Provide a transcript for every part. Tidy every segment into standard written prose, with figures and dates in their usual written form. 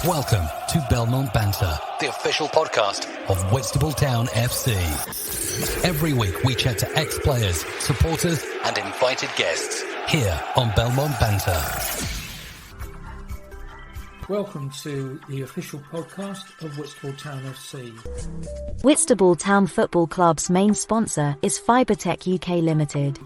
Welcome to Belmont Banter, the official podcast of Whitstable Town FC. Every week we chat to ex-players, supporters and invited guests here on Belmont Banter. Welcome to the official podcast of Whitstable Town FC. Whitstable Town Football Club's main sponsor is Fibertech UK Limited.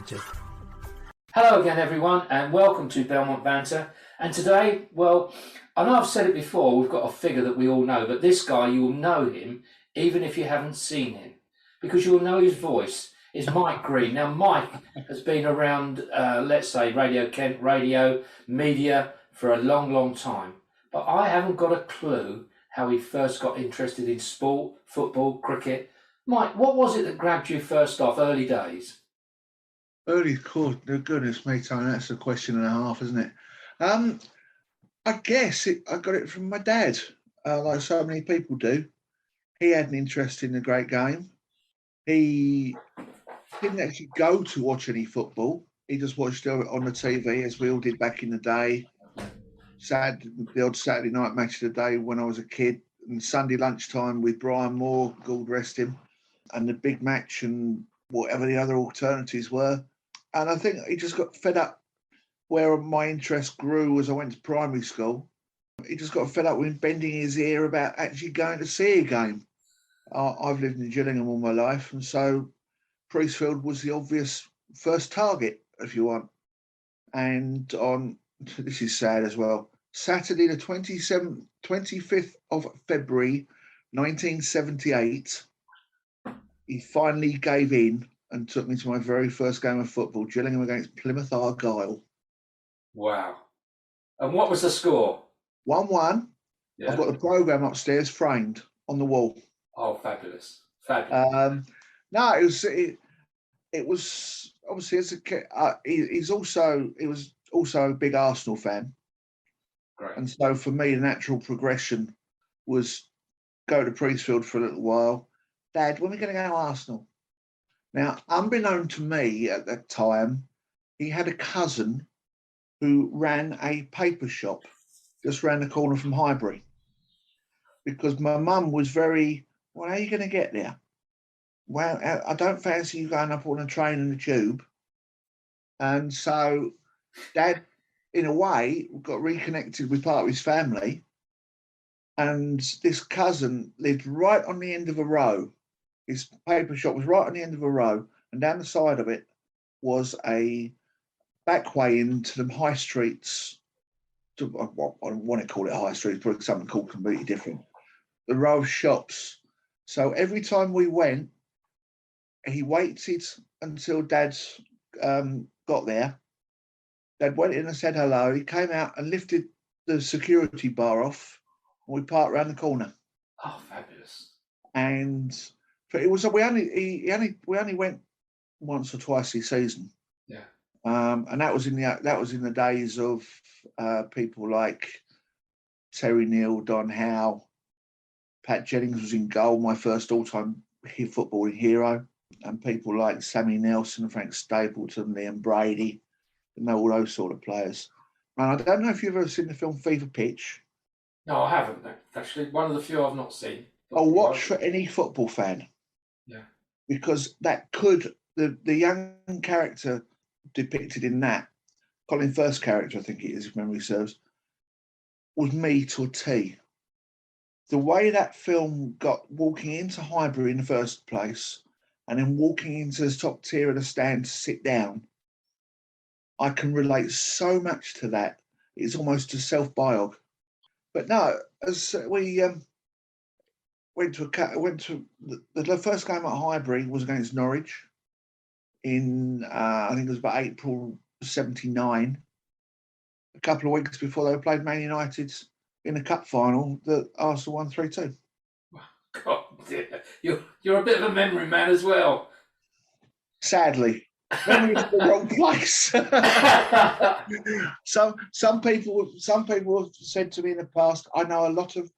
Hello again everyone and welcome to Belmont Banter. And today, well, I know I've said it before, we've got a figure that we all know, but this guy, you will know him even if you haven't seen him, because you will know his voice, is Mike Green. Now Mike has been around, let's say, Radio Kent, radio, media for a long, long time. But I haven't got a clue how he first got interested in sport, football, cricket. Mike, what was it that grabbed you first off, early days? Early, goodness me, Tony, that's a question and a half, isn't it? I guess I got it from my dad, like so many people do. He had an interest in the great game. He didn't actually go to watch any football. He just watched it on the TV, as we all did back in the day. The odd Saturday night match of the day when I was a kid, and Sunday lunchtime with Brian Moore, God rest him, and the big match and whatever the other alternatives were. And I think he just got fed up where my interest grew as I went to primary school. He just got fed up with bending his ear about actually going to see a game. I've lived in Gillingham all my life, and so Priestfield was the obvious first target, if you want. And on, this is sad as well, Saturday the 25th of February 1978, he finally gave in and took me to my very first game of football, Gillingham against Plymouth Argyle. Wow. And what was the score? 1-1. Yeah. I've got the programme upstairs framed on the wall. Oh, fabulous. Fabulous. No, it was obviously as a kid, he was also a big Arsenal fan. Great. And so for me, the natural progression was go to Priestfield for a little while. Dad, when are we going to go to Arsenal? Now, unbeknown to me at that time, he had a cousin who ran a paper shop just round the corner from Highbury. Because my mum was very, well, how are you going to get there? Well, I don't fancy you going up on a train and a tube. And so Dad, in a way, got reconnected with part of his family. And this cousin lived right on the end of a row. His paper shop was right on the end of a row. And down the side of it was a back way into the high streets. I want to call it high streets, but something called completely different. The row of shops. So every time we went, he waited until Dad got there. Dad went in and said hello. He came out and lifted the security bar off, and we parked around the corner. Oh, fabulous! And it was we only went once or twice a season. Yeah. And that was in the days of people like Terry Neal, Don Howe, Pat Jennings was in goal, my first all-time footballing hero, and people like Sammy Nelson, Frank Stapleton, Liam Brady, and all those sort of players. And I don't know if you've ever seen the film Fever Pitch. No, I haven't. Actually, one of the few I've not seen. I'll watch for any football fan. Yeah. Because that could, the young character depicted in that, Colin Firth's character, I think it is, if memory serves, was me to a T. The way that film got walking into Highbury in the first place and then walking into the top tier of the stand to sit down, I can relate so much to that. It's almost a self-biog. But no, as we went to the first game at Highbury was against Norwich in, I think it was about April 79, a couple of weeks before they played Man United in the cup final that Arsenal won 3-2. God dear, you're a bit of a memory man as well. Sadly, memory's in the wrong place. Some people have said to me in the past, I know a lot of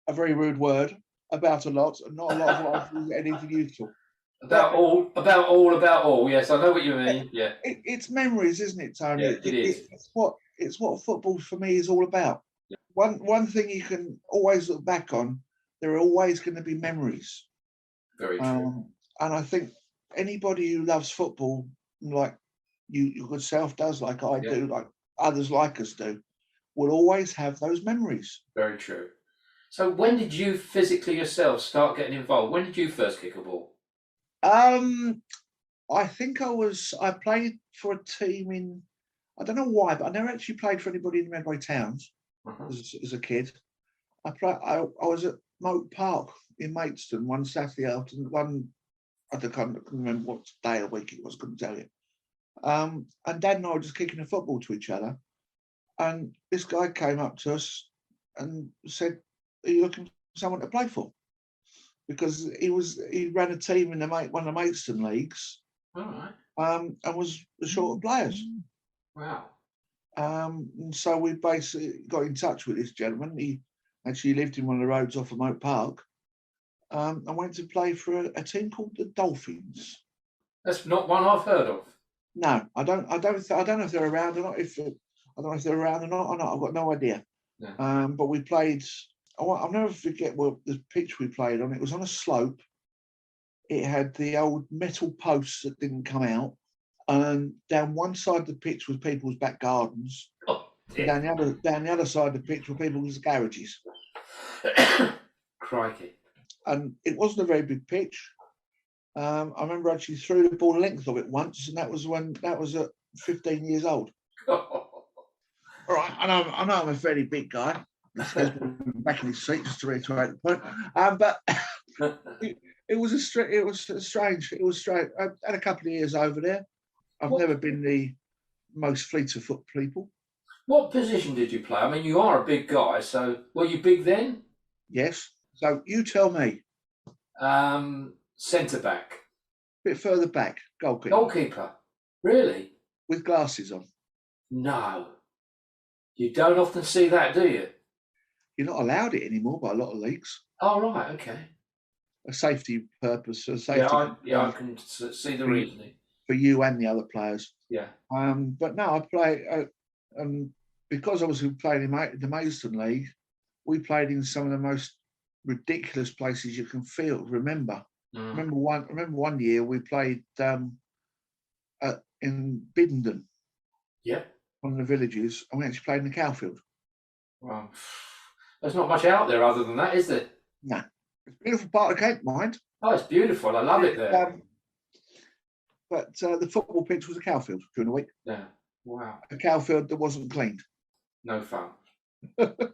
a very rude word about a lot, and not a lot of what I've anything useful. About all. Yes, I know what you mean. Yeah, it's memories, isn't it, Tony? Yeah, it is. It's what football for me is all about. One thing you can always look back on, there are always going to be memories. Very true. And I think anybody who loves football, like your good self does, like I do, like others like us do, will always have those memories. Very true. So when did you physically yourself start getting involved? When did you first kick a ball? I think I played for a team in, I don't know why, but I never actually played for anybody in the Medway Towns as a kid. I was at Moat Park in Maidstone one Saturday afternoon, I can't remember what day of the week it was, couldn't tell you. And Dad and I were just kicking a football to each other. And this guy came up to us and said, "Are you looking for someone to play for?" Because he ran a team in one of the Maidstone leagues. All right. And was short of players. Wow. And so we basically got in touch with this gentleman. He actually lived in one of the roads off of Moat Park. And went to play for a team called the Dolphins. That's not one I've heard of. No, I don't know if they're around or not. I don't know if they're around or not. I've got no idea. Yeah. But we played. I'll never forget the pitch we played on. It was on a slope. It had the old metal posts that didn't come out, and down one side of the pitch was people's back gardens. Oh, down the other side of the pitch were people's garages. Crikey! And it wasn't a very big pitch. I remember I actually threw the ball the length of it once, and that was at 15 years old. All right, I know I'm a fairly big guy. Back in his seat just to reiterate the point. But it was strange. It was strange. I had a couple of years over there. I've never been the most fleet of foot people. What position did you play? I mean, you are a big guy, so were you big then? Yes. So you tell me. Centre back. A bit further back. Goalkeeper. Goalkeeper. Really? With glasses on. No. You don't often see that, do you? You're not allowed it anymore by a lot of leagues. Oh, right, okay. A safety purpose. I can see the reasoning. For you and the other players. Yeah. But no, I play, because I was playing in the Maidstone League, we played in some of the most ridiculous places you can remember. Remember one year we played in Biddenden. Yeah. One of the villages, and we actually played in the cowfield. Well, there's not much out there other than that, is there? No. It's a beautiful part of Cape, mind. Oh, it's beautiful. I love it there. But the football pitch was a cowfield during the week. Yeah. Wow. A cowfield that wasn't cleaned. No fun.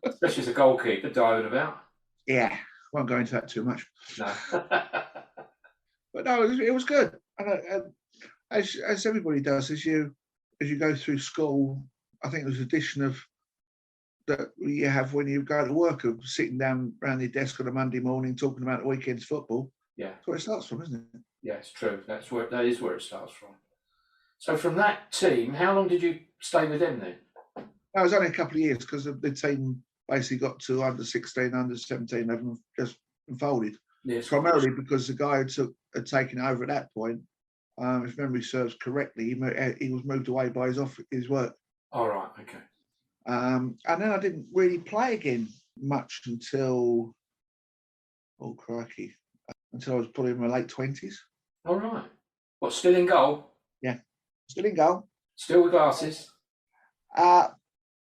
Especially as a goalkeeper diving about. Yeah. Won't go into that too much. No. But no, it was good. And as everybody does, as you go through school, I think there's an addition of that you have when you go to work of sitting down around your desk on a Monday morning talking about the weekend's football. Yeah. That's where it starts from, isn't it? Yeah, it's true. That is where it starts from. So from that team, how long did you stay with them then? No, it was only a couple of years because the team basically got to under 16, under 17, and just folded. Yes, primarily because the guy had taken it over at that point. If memory serves correctly, he was moved away by his work. All right, okay. And then I didn't really play again much until, oh crikey, until I was probably in my late 20s. All right. What, still in goal? Yeah, still in goal. Still with glasses?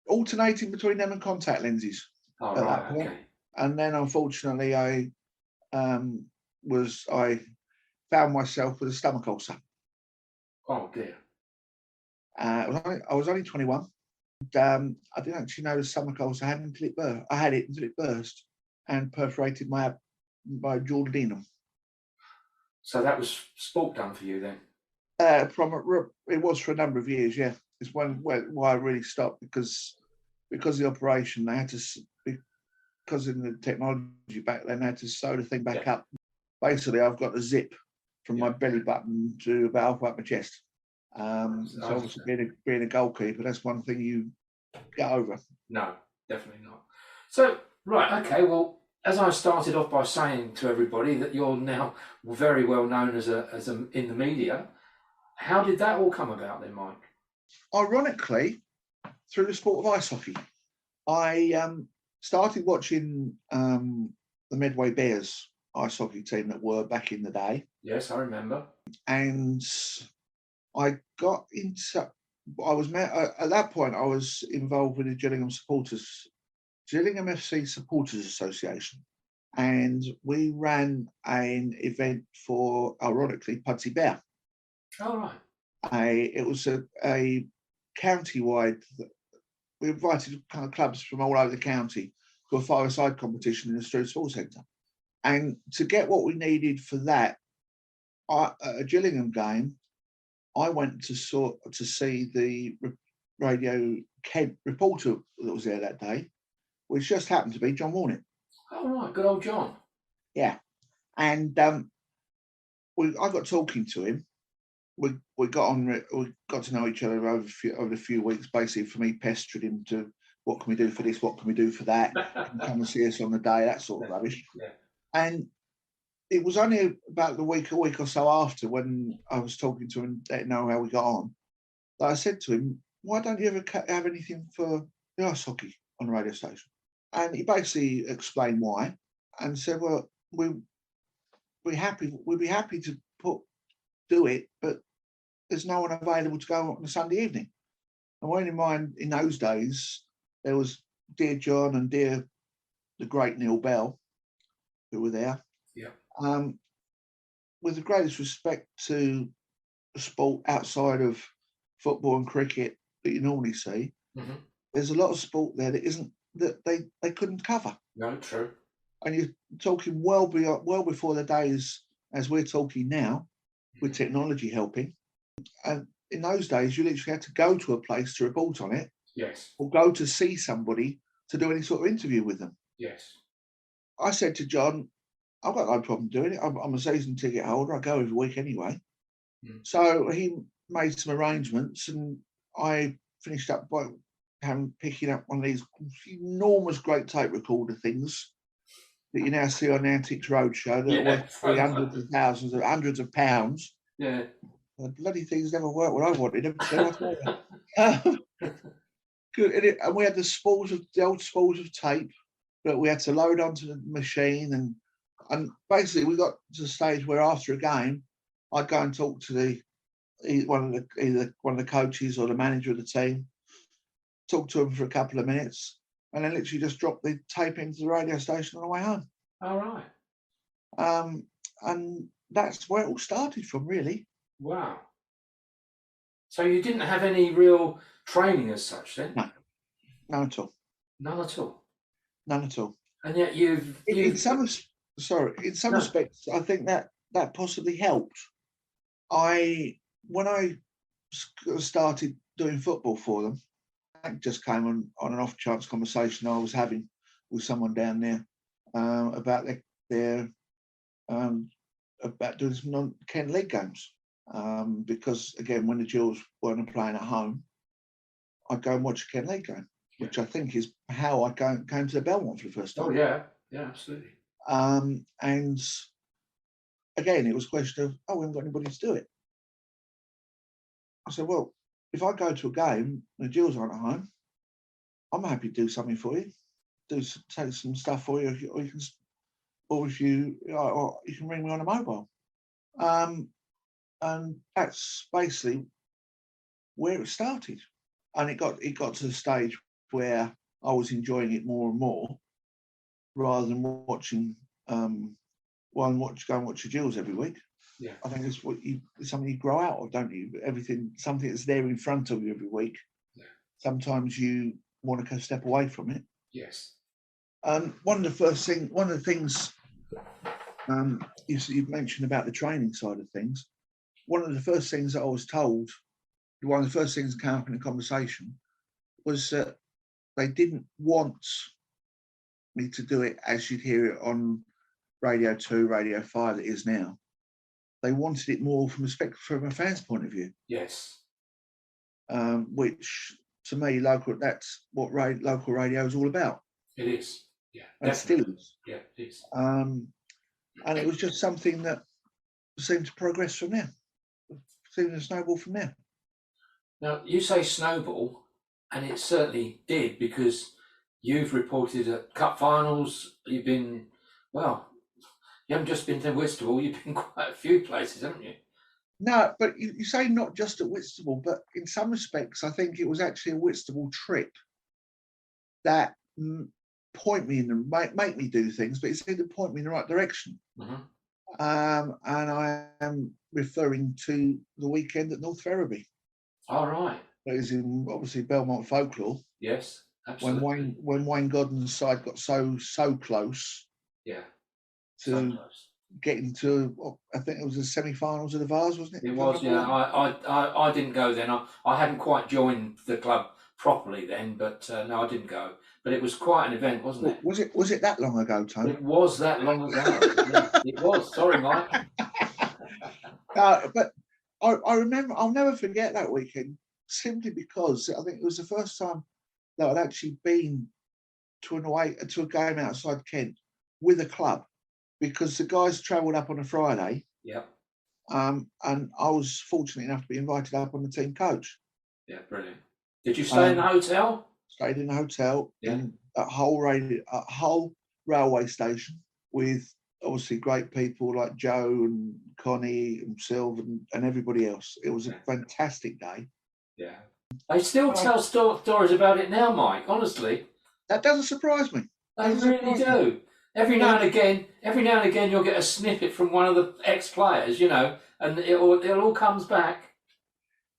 Alternating between them and contact lenses. Oh, right, okay. And then unfortunately I found myself with a stomach ulcer. Oh dear. I was only 21. I didn't actually know the stomach ulcer had until it burst. I had it until it burst and perforated my duodenum. So that was sport done for you then? It was for a number of years, yeah. It's why I really stopped because of the operation. They had to, because in the technology back then, they had to sew the thing back up. Basically, I've got a zip from my belly button to about halfway up my chest. So obviously being a goalkeeper, that's one thing you get over. No, definitely not. So, right, okay, well, as I started off by saying to everybody that you're now very well known as in the media, how did that all come about then, Mike? Ironically, through the sport of ice hockey. I started watching the Medway Bears ice hockey team that were back in the day. Yes, I remember. And I got into, at that point, I was involved with the Gillingham FC Supporters Association. And we ran an event for, ironically, Pudsey Bear. Oh, right. It was a county-wide, we invited kind of clubs from all over the county to a five-a-side competition in the Street Sports Centre. And to get what we needed for that, at a Gillingham game, I went to see the Radio Kent reporter that was there that day, which just happened to be John Warnick. Oh, right. Good old John. Yeah. And I got talking to him. We got to know each other over a few weeks, basically for me pestering him to, what can we do for this, what can we do for that, come and see us on the day, that sort of rubbish. Yeah. And it was only about a week or so after, when I was talking to him and letting know how we got on, that I said to him, why don't you ever have anything for the ice hockey on the radio station? And he basically explained why, and said, well, we'd be happy to do it, but there's no one available to go on a Sunday evening. And bearing in mind, in those days, there was dear John and dear the great Neil Bell, who were there. Yeah. With the greatest respect to the sport outside of football and cricket that you normally see, there's a lot of sport there that they couldn't cover. No, true. And you're talking well before the days as we're talking now, with technology helping. And in those days, you literally had to go to a place to report on it. Yes. Or go to see somebody to do any sort of interview with them. Yes. I said to John, I've got no problem doing it. I'm a season ticket holder. I go every week anyway. So he made some arrangements, and I finished up by picking up one of these enormous great tape recorder things that you now see on the Antiques Roadshow that are worth hundreds of pounds. Yeah. The bloody things never work when I wanted them to. Good. And we had the old spools of tape that we had to load onto the machine, and basically we got to the stage where after a game, I'd go and talk to either one of the coaches or the manager of the team, talk to them for a couple of minutes, and then literally just drop the tape into the radio station on the way home. All right. And that's where it all started from, really. Wow. So you didn't have any real training as such then? No, none at all. None at all. None at all. And yet in some respects, I think that possibly helped. When I started doing football for them, that just came on an off chance conversation I was having with someone down there about their about doing some non-Kent League games. Because again, when the Gills weren't playing at home, I'd go and watch a Kent League game, which I think is how I came to the Belmont for the first time. Oh yeah, absolutely. And again, it was a question of, we haven't got anybody to do it. I said, well, if I go to a game and the Gills aren't at home, I'm happy to do something for you, take some stuff for you, or you can ring me on a mobile. And that's basically where it started. And it got to the stage where I was enjoying it more and more, rather than watching go and watch the Gills every week. Yeah. I think it's something you grow out of, don't you? Something that's there in front of you every week. Yeah. Sometimes you want to step away from it. Yes. One of the things you've mentioned about the training side of things. One of the first things that I was told, one of the first things that came up in the conversation, was that they didn't want me to do it as you'd hear it on Radio 2, Radio 5 that is now. They wanted it more from a fan's point of view. Yes. Which, to me, that's what local radio is all about. It is. Yeah. And it still is. Yeah, it is. And it was just something that seemed to progress from there. Seemed to snowball from there. Now, you say snowball, and it certainly did, because You've reported at cup finals. You've been, well, you haven't just been to Whitstable, you've been quite a few places, haven't you? No, but you say not just at Whitstable, but in some respects, I think it was actually a Whitstable trip that point me in the make me do things, but it seemed to point me in the right direction. Mm-hmm. And I am referring to the weekend at North Ferriby. All right. It was in obviously Belmont folklore. Yes, absolutely. When Wayne Godden's side got so close. Yeah. To so close. Getting to, I think it was the semi-finals of the Vars, wasn't it? It was, yeah. I didn't go then. I hadn't quite joined the club properly then, but no, I didn't go. But it was quite an event, wasn't it? Was it that long ago, Tony? It was that long ago. It was. Sorry, Mike. But I remember. I'll never forget that weekend, simply because I think it was the first time that I'd actually been to a game outside Kent with a club, because the guys travelled up on a Friday. Yeah. And I was fortunate enough to be invited up on the team coach. Yeah, brilliant. Did you stay in the hotel? Stayed in a hotel in a whole railway station with obviously great people like Joe and Connie and Sylv and everybody else. It was a fantastic day. Yeah. They still tell stories about it now, Mike, honestly. That doesn't surprise me. They really do. Every now and again, you'll get a snippet from one of the ex-players, and it all comes back.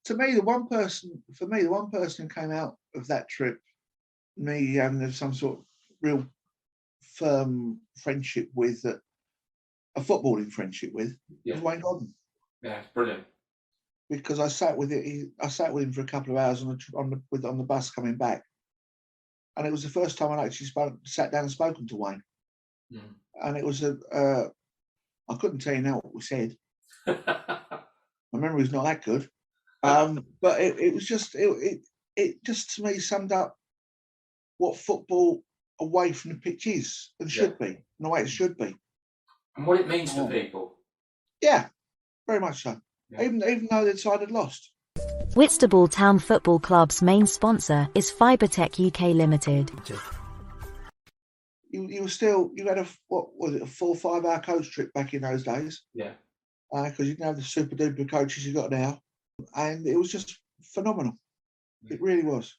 To me, the one person who came out of that trip, me having some sort of real firm friendship with, a footballing friendship with, was Wayne Godden. Yeah, it's brilliant. Because I sat with him for a couple of hours on the bus coming back, and it was the first time I'd actually sat down and spoken to Wayne. Mm. And it was I couldn't tell you now what we said. My memory's not that good. But it was just it just to me summed up what football away from the pitch is and should be, and the way it should be, and what it means to people. Yeah, very much so. Yeah. Even though the side had lost. Whitstable Town Football Club's main sponsor is Fibertech UK Limited. You had a 4 or 5 hour coach trip back in those days. Yeah. Because you didn't have the super duper coaches you got now. And it was just phenomenal. It really was.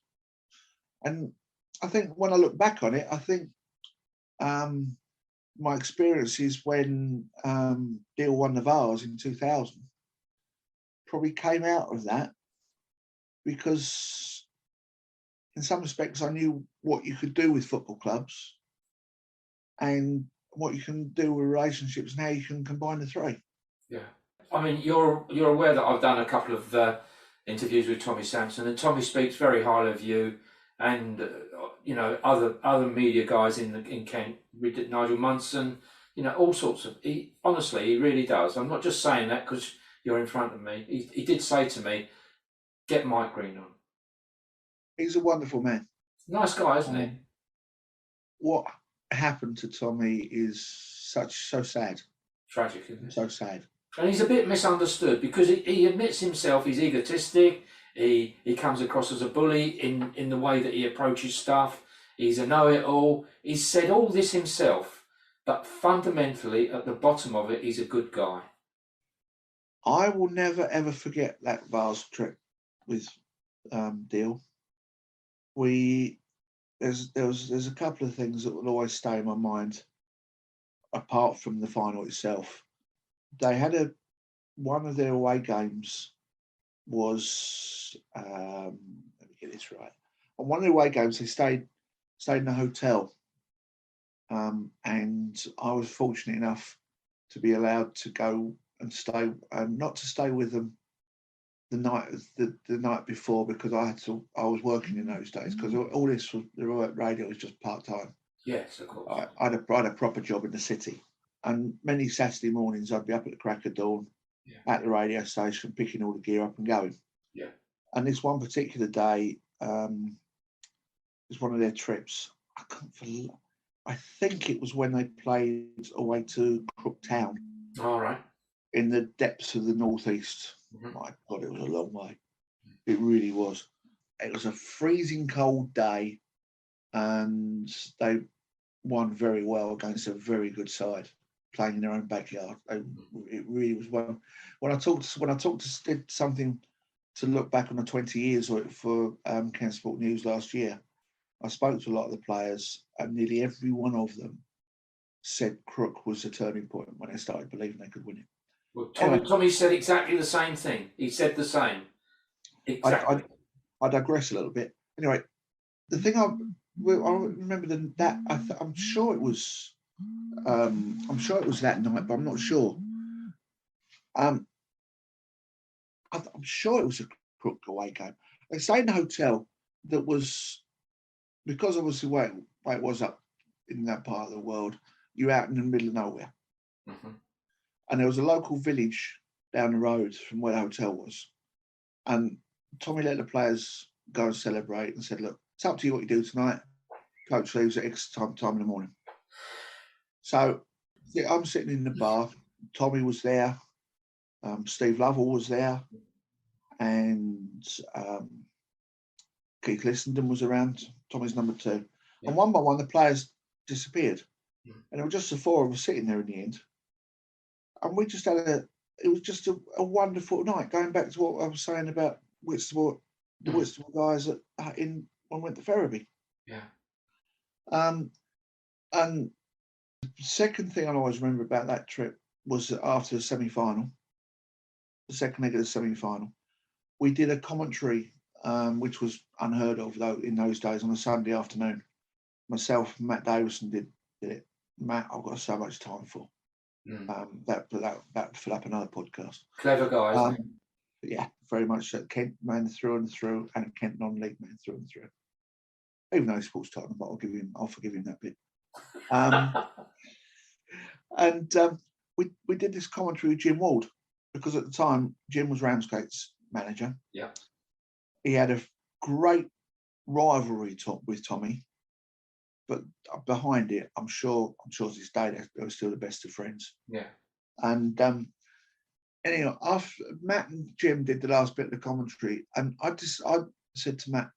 And I think when I look back on it, I think my experiences when Deal won the Vars in 2000 probably came out of that, because in some respects I knew what you could do with football clubs and what you can do with relationships and how you can combine the three. Yeah. I mean, you're aware that I've done a couple of interviews with Tommy Sampson, and Tommy speaks very highly of you, and other media guys in Kent, Nigel Munson, all sorts of. Honestly, he really does. I'm not just saying that because you're in front of me. He did say to me, "Get Mike Green on." He's a wonderful man. Nice guy, isn't he? What happened to Tommy is so sad. Tragic, isn't it? So sad. And he's a bit misunderstood because he admits himself he's egotistic. He comes across as a bully in the way that he approaches stuff. He's a know-it-all. He's said all this himself, but fundamentally, at the bottom of it, he's a good guy. I will never ever forget that Vars trip with Deal. There's a couple of things that will always stay in my mind, apart from the final itself. They had one of their away games was let me get this right. On one of the away games, they stayed in a hotel, and I was fortunate enough to be allowed to go and stay, not to stay with them the night before, because I was working in those days, because all this was, the radio was just part time. Yes, of course. I had a proper job in the city. And many Saturday mornings, I'd be up at the crack of dawn at the radio station, picking all the gear up and going. Yeah. And this one particular day was one of their trips. I think it was when they played away to Crook Town. All right. In the depths of the northeast. Mm-hmm. My God, it was a long way. It really was. It was a freezing cold day. and they won very well against a very good side, playing in their own backyard. It really was one. When I did something to look back on the 20 years for Kent Sport News last year, I spoke to a lot of the players, and nearly every one of them said Crook was a turning point when they started believing they could win it. Well, Tommy said exactly the same thing. He said the same. Exactly. I digress a little bit. Anyway, the thing I remember that I'm sure it was that night, but I'm not sure. I'm sure it was a Crook away game. They stayed in the hotel that was, because obviously where it was up in that part of the world, you're out in the middle of nowhere. Mm-hmm. And there was a local village down the road from where the hotel was. And Tommy let the players go and celebrate and said, look, it's up to you what you do tonight. Coach leaves at X time in the morning. So I'm sitting in the bar. Tommy was there. Steve Lovell was there. And Keith Lissenden was around, Tommy's number 2. Yeah. And one by one, the players disappeared. Yeah. And it was just the 4 of us sitting there in the end. And we just had it was just a wonderful night, going back to what I was saying about Whitstable, the Whitstable guys when we went to Ferriby. Yeah. And the second thing I always remember about that trip was that after the semi-final, the second leg of the semi-final, we did a commentary, which was unheard of though in those days, on a Sunday afternoon. Myself and Matt Davison did it. Matt, I've got so much time for. That fill up another podcast. Clever guy. Yeah, very much so. Kent man through and through, and a Kent non-league man through and through. Even though he's sports Tottenham, but I'll forgive him that bit. We did this commentary with Jim Ward, because at the time Jim was Ramsgate's manager. Yeah. He had a great rivalry with Tommy, but behind it, I'm sure to this day they were still the best of friends. Yeah. And anyway, after Matt and Jim did the last bit of the commentary, and I said to Matt,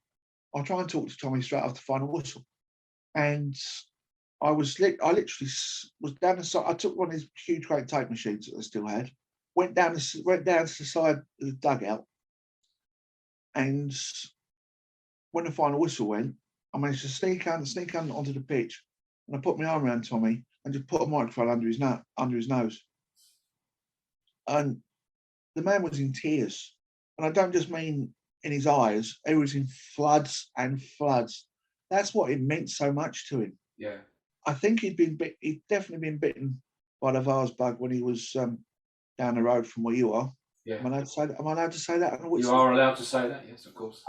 I'll try and talk to Tommy straight after the final whistle. And I literally was down the side. I took one of his huge great tape machines that I still had, went down to the side of the dugout, and when the final whistle went, I managed to sneak on onto the pitch, and I put my arm around Tommy and just put a microphone under his nose. And the man was in tears. And I don't just mean in his eyes, he was in floods and floods. That's what it meant so much to him. Yeah. I think he'd definitely been bitten by the Vars bug when he was down the road from where you are. Yeah. Am I allowed to say that? You are allowed to say that, yes, of course.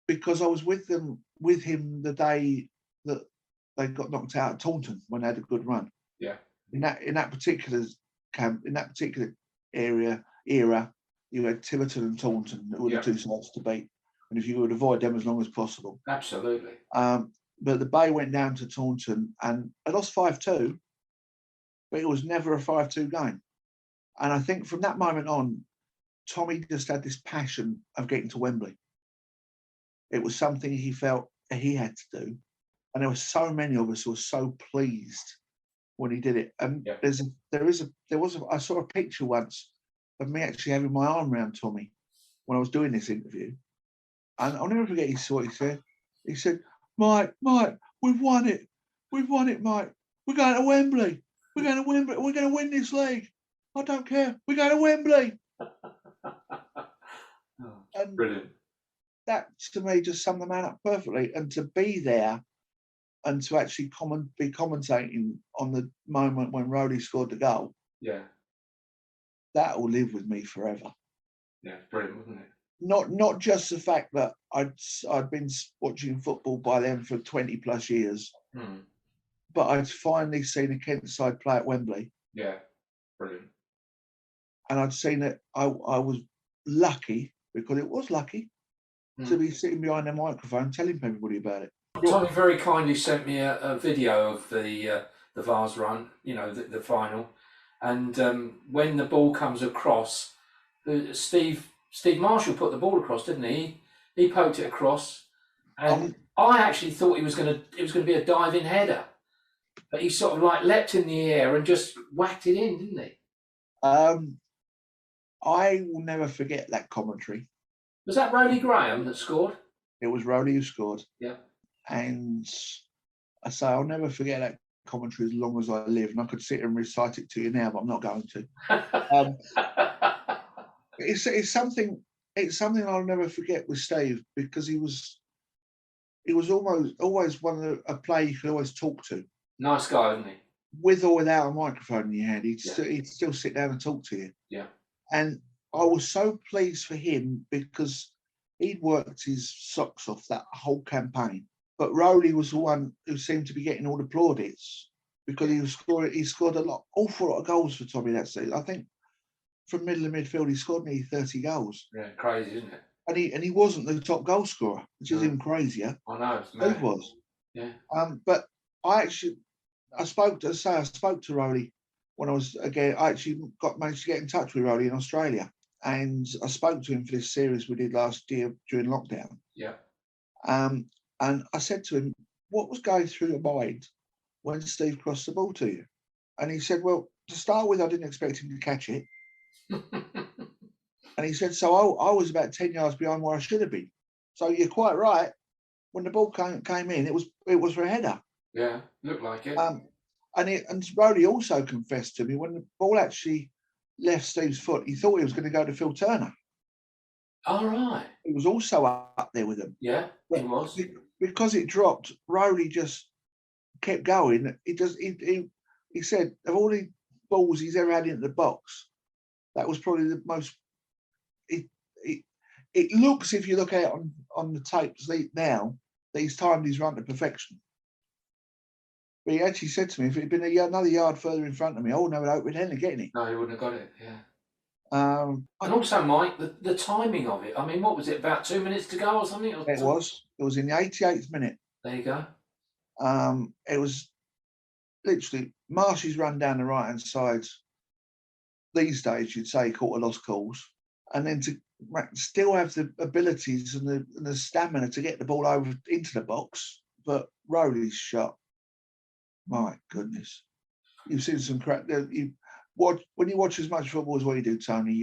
Because I was with him the day that they got knocked out at Taunton when they had a good run. Yeah. In that particular camp, in that particular era, you had Tiverton and Taunton that were the 2 sides to beat. And if you would avoid them as long as possible. Absolutely. But the Bay went down to Taunton and they lost 5-2, but it was never a 5-2 game. And I think from that moment on, Tommy just had this passion of getting to Wembley. It was something he felt he had to do. And there were so many of us who were so pleased when he did it. And I saw a picture once of me actually having my arm around Tommy when I was doing this interview. And I'll never forget what he said. He said, Mike, we've won it. We've won it, Mike. We're going to Wembley. We're going to Wembley. We're going to win this league. I don't care. We're going to Wembley. And brilliant. That, to me, just summed the man up perfectly. And to be there and to actually be commentating on the moment when Rowley scored the goal, that will live with me forever. Yeah, it's brilliant, wasn't it? Not just the fact that I'd been watching football by then for 20 plus years, but I'd finally seen a Kent side play at Wembley. Yeah, brilliant. And I'd seen it. I was lucky, because it was lucky, to be sitting behind a microphone telling everybody about it. Tommy very kindly sent me a video of the Vars run, the final, and when the ball comes across, Steve Marshall put the ball across, didn't he? He poked it across, And I actually thought it was going to be a diving header, but he sort of like leapt in the air and just whacked it in, didn't he? I will never forget that commentary. Was that Rowley Graham that scored? It was Rowley who scored. Yeah. And I say I'll never forget that commentary as long as I live. And I could sit and recite it to you now, but I'm not going to. It's something I'll never forget with Steve, because he was always a player you could always talk to. Nice guy, isn't he? With or without a microphone in your hand, he'd still sit down and talk to you. Yeah. And I was so pleased for him because he'd worked his socks off that whole campaign. But Rowley was the one who seemed to be getting all the plaudits because he scored awful lot of goals for Tommy that season. I think from middle of midfield he scored nearly 30 goals. Yeah, crazy, isn't it? And he wasn't the top goal scorer, which is even crazier. I know. He was. Yeah. But I spoke to Rowley when I actually managed to get in touch with Rowley in Australia, and I spoke to him for this series we did last year during lockdown. Yeah. And I said to him, what was going through your mind when Steve crossed the ball to you? And he said, well, to start with, I didn't expect him to catch it. And he said, so I was about 10 yards behind where I should have been. So you're quite right. When the ball came in, it was for a header. Yeah, looked like it. And Rowley also confessed to me when the ball actually left Steve's foot, he thought he was going to go to Phil Turner. All right. He was also up there with him. Yeah, he was. Because it dropped, Rowley just kept going. He said of all the balls he's ever had into the box, that was probably the most. It looks, if you look at it on the tapes now, that he's timed his run to perfection. But he actually said to me, if it had been another yard further in front of me, I wouldn't have opened hand getting it. No, he wouldn't have got it, yeah. And also, Mike, the timing of it. I mean, what was it, about 2 minutes to go or something? It was in the 88th minute. There you go. It was literally Marshy's run down the right-hand side. These days, you'd say he caught a lost cause. And then to still have the abilities and the stamina to get the ball over into the box. But Rowley's shot, my goodness. You've seen some crap. When you watch as much football as what you do, Tony,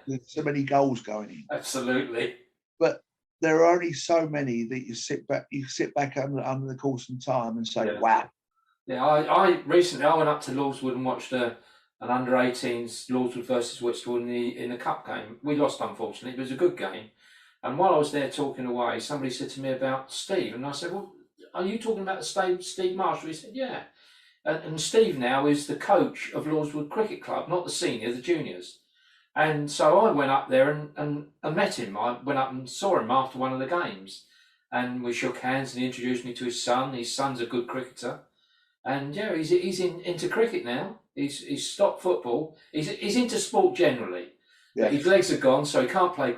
there's so many goals going in. Absolutely. But there are only so many that you sit back under the course and time and say, wow. Yeah, I recently went up to Lordswood and watched an under-18s Lordswood versus Whitstable in the cup game. We lost, unfortunately. It was a good game. And while I was there talking away, somebody said to me about Steve. And I said, well, are you talking about Steve Marshall? He said, yeah. And Steve now is the coach of Lordswood Cricket Club, not the senior, the juniors. And so I went up there and met him. I went up and saw him after one of the games. And we shook hands and he introduced me to his son. His son's a good cricketer. And yeah, he's into cricket now. He's stopped football. He's into sport generally. Yeah. His legs are gone, so he can't play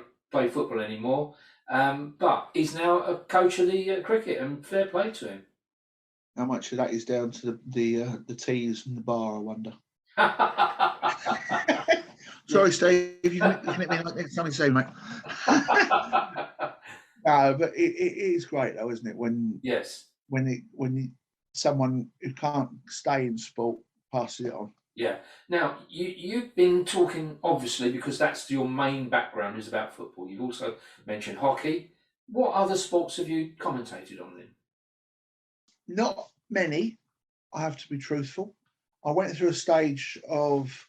football anymore. But he's now a coach of the cricket, and fair play to him. How much of that is down to the teas and the bar, I wonder. Sorry, Steve, you can hit me like next time you say, mate. No, but it is great though, isn't it? When someone who can't stay in sport passes it on. Yeah. Now, you've been talking, obviously, because that's your main background is about football. You've also mentioned hockey. What other sports have you commentated on then? Not many, I have to be truthful. I went through a stage of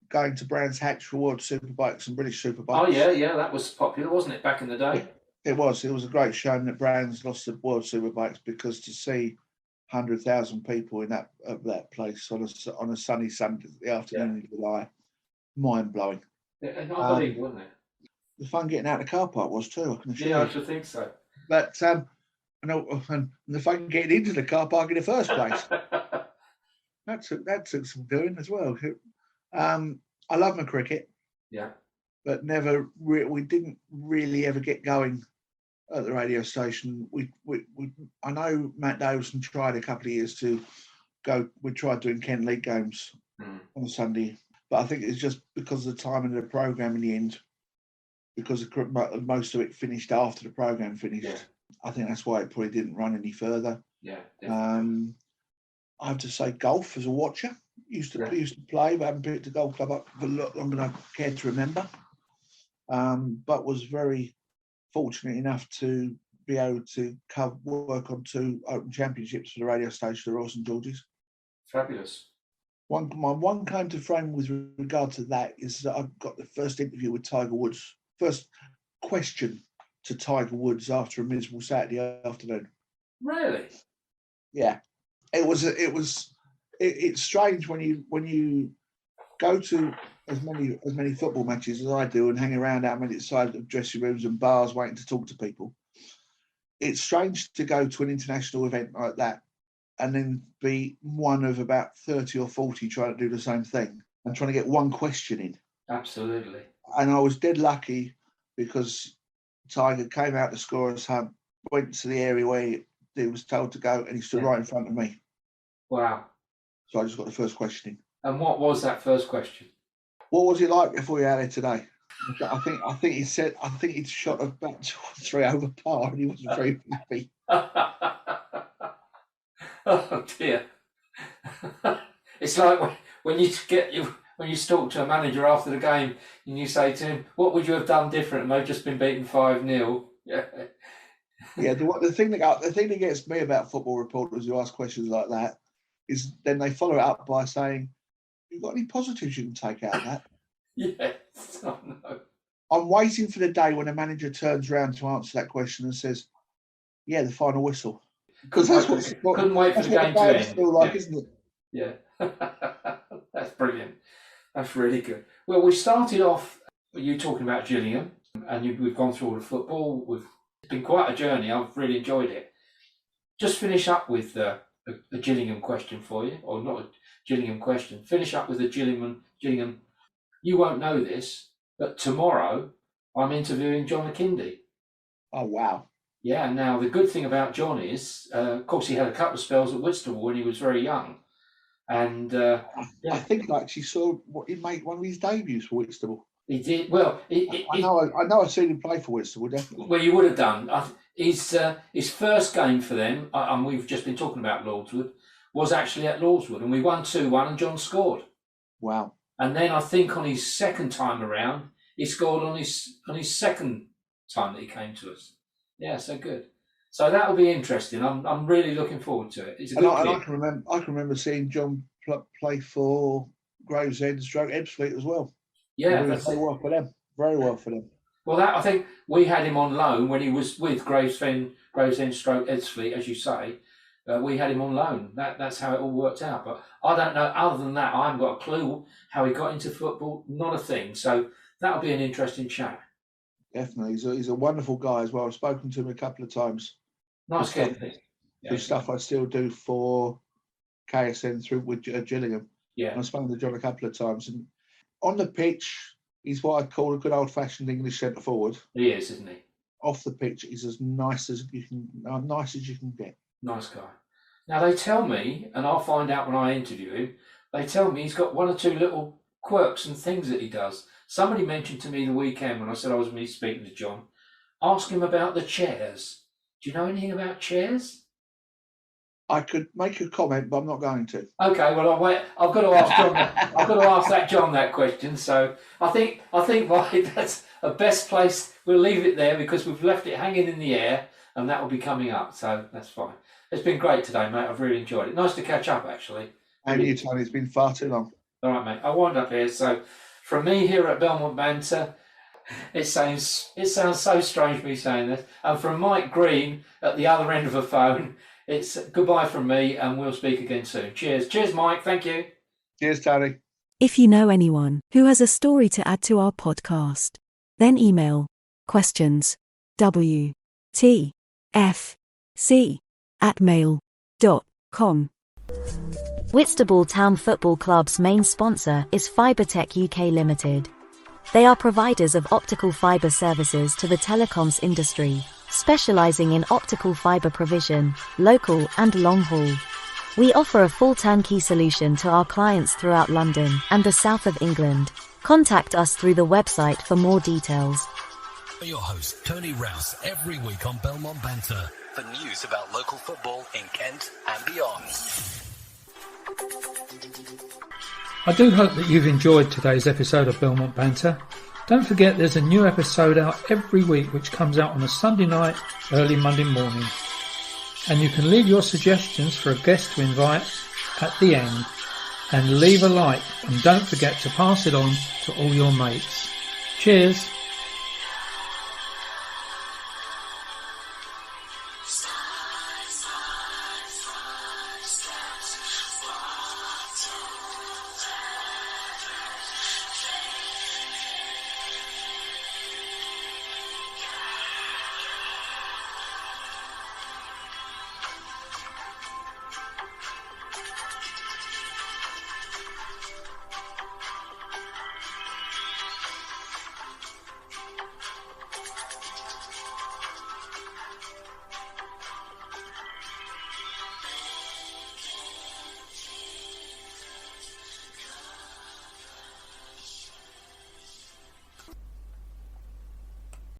going to Brands Hatch for World Superbikes and British Superbikes. Oh, yeah, that was popular, wasn't it, back in the day? It was a great shame that Brands lost the World Superbikes, because to see 100,000 people in that place on a sunny Sunday afternoon in July, mind blowing. Yeah, and I believe, wasn't it? The fun getting out of the car park was too. I can assure you. Yeah, I should think so. But and the fun getting into the car park in the first place. that took some doing as well. I love my cricket. Yeah. But we didn't really ever get going at the radio station. I know Matt Davison tried a couple of years to go. We tried doing Kent League games on a Sunday, but I think it's just because of the timing of the programme in the end, because most of it finished after the programme finished. I think that's why it probably didn't run any further. Yeah, definitely. I have to say golf as a watcher. Used to play, but haven't picked a golf club up for a lot longer than I care to remember. But was very fortunate enough to be able to work on 2 Open Championships for the radio station, the Royal St George's. Fabulous. My one claim to fame with regard to that is that I got the first interview with Tiger Woods, first question to Tiger Woods after a miserable Saturday afternoon. Really? Yeah, it's strange when you go to as many football matches as I do and hang around out outside of dressing rooms and bars waiting to talk to people. It's strange to go to an international event like that and then be one of about 30 or 40 trying to do the same thing and trying to get one question in. Absolutely. And I was dead lucky because Tiger came out to score us home, went to the area where he was told to go, and he stood right in front of me. Wow. So I just got the first question in. And what was that first question? What was it like before you had it today? I think he said he'd shot about 2 or 3 over par and he wasn't very happy. Oh dear. It's like when you talk to a manager after the game and you say to him, what would you have done different? And they've just been beaten 5-0. Yeah. Yeah, the thing that gets me about football reporters who ask questions like that is then they follow it up by saying, "You got any positives you can take out of that?" Yes, I know. I'm waiting for the day when a manager turns around to answer that question and says, "Yeah, the final whistle." Because couldn't wait for the game to end. Feel like, isn't it? Yeah, that's brilliant. That's really good. Well, we started off you talking about Gillingham, and we've gone through all the football. It's been quite a journey. I've really enjoyed it. Just finish up with a Gillingham question for you, or not a Gillingham question. Finish up with a Gillingham. You won't know this, but tomorrow I'm interviewing John Akindi. Oh wow! Yeah. Now the good thing about John is, of course, he had a couple of spells at Whitstable when he was very young, and I think I actually saw he made one of his debuts for Whitstable. He did well. I know. I've seen him play for Whitstable, definitely. Well, you would have done. His first game for them, and we've just been talking about Lordswood, was actually at Lordswood, and we won 2-1, and John scored. Wow! And then I think on his second time around, he scored on his second time that he came to us. Yeah, so good. So that will be interesting. I'm really looking forward to it. It's a good I can remember seeing John play for Gravesend, Ebbsfleet as well. Yeah, very well for them. Very well for them. Well, I think we had him on loan when he was with Gravesend, Ebbsfleet, as you say. We had him on loan. That's how it all worked out. But I don't know. Other than that, I haven't got a clue how he got into football. Not a thing. So that'll be an interesting chat. Definitely, he's a wonderful guy as well. I've spoken to him a couple of times. Nice kid. Stuff I still do for KSN through with Gillingham. Yeah, I've spoken to John a couple of times, and on the pitch, he's what I'd call a good old-fashioned English centre forward. He is, isn't he? Off the pitch, he's as nice as you can get. Nice guy. Now they tell me, and I'll find out when I interview him. They tell me he's got 1 or 2 little quirks and things that he does. Somebody mentioned to me the weekend when I said I was speaking to John, ask him about the chairs. Do you know anything about chairs? I could make a comment, but I'm not going to. Okay, well I'll wait. I've got to ask John. I've got to ask John that question. So I think that's a best place. We'll leave it there because we've left it hanging in the air, and that will be coming up. So that's fine. It's been great today, mate. I've really enjoyed it. Nice to catch up, actually. And you, Tony. It's been far too long. All right, mate. I wind up here. So from me here at Belmont Banter, it sounds so strange me saying this, and from Mike Green at the other end of the phone, it's goodbye from me, and we'll speak again soon. Cheers, Mike. Thank you. Cheers, Tony. If you know anyone who has a story to add to our podcast, then email questions wtfc@mail.com. Whitstable Town Football Club's main sponsor is Fibertech UK Limited. They are providers of optical fiber services to the telecoms industry, specializing in optical fiber provision, local and long haul. We offer a full turnkey solution to our clients throughout London and the south of England. Contact us through the website for more details. Your host, Tony Rouse, every week on Belmont Banter for news about local football in Kent and beyond. I do hope that you've enjoyed today's episode of Belmont Banter. Don't forget there's a new episode out every week which comes out on a Sunday night, early Monday morning. And you can leave your suggestions for a guest to invite at the end. And leave a like, and don't forget to pass it on to all your mates. Cheers!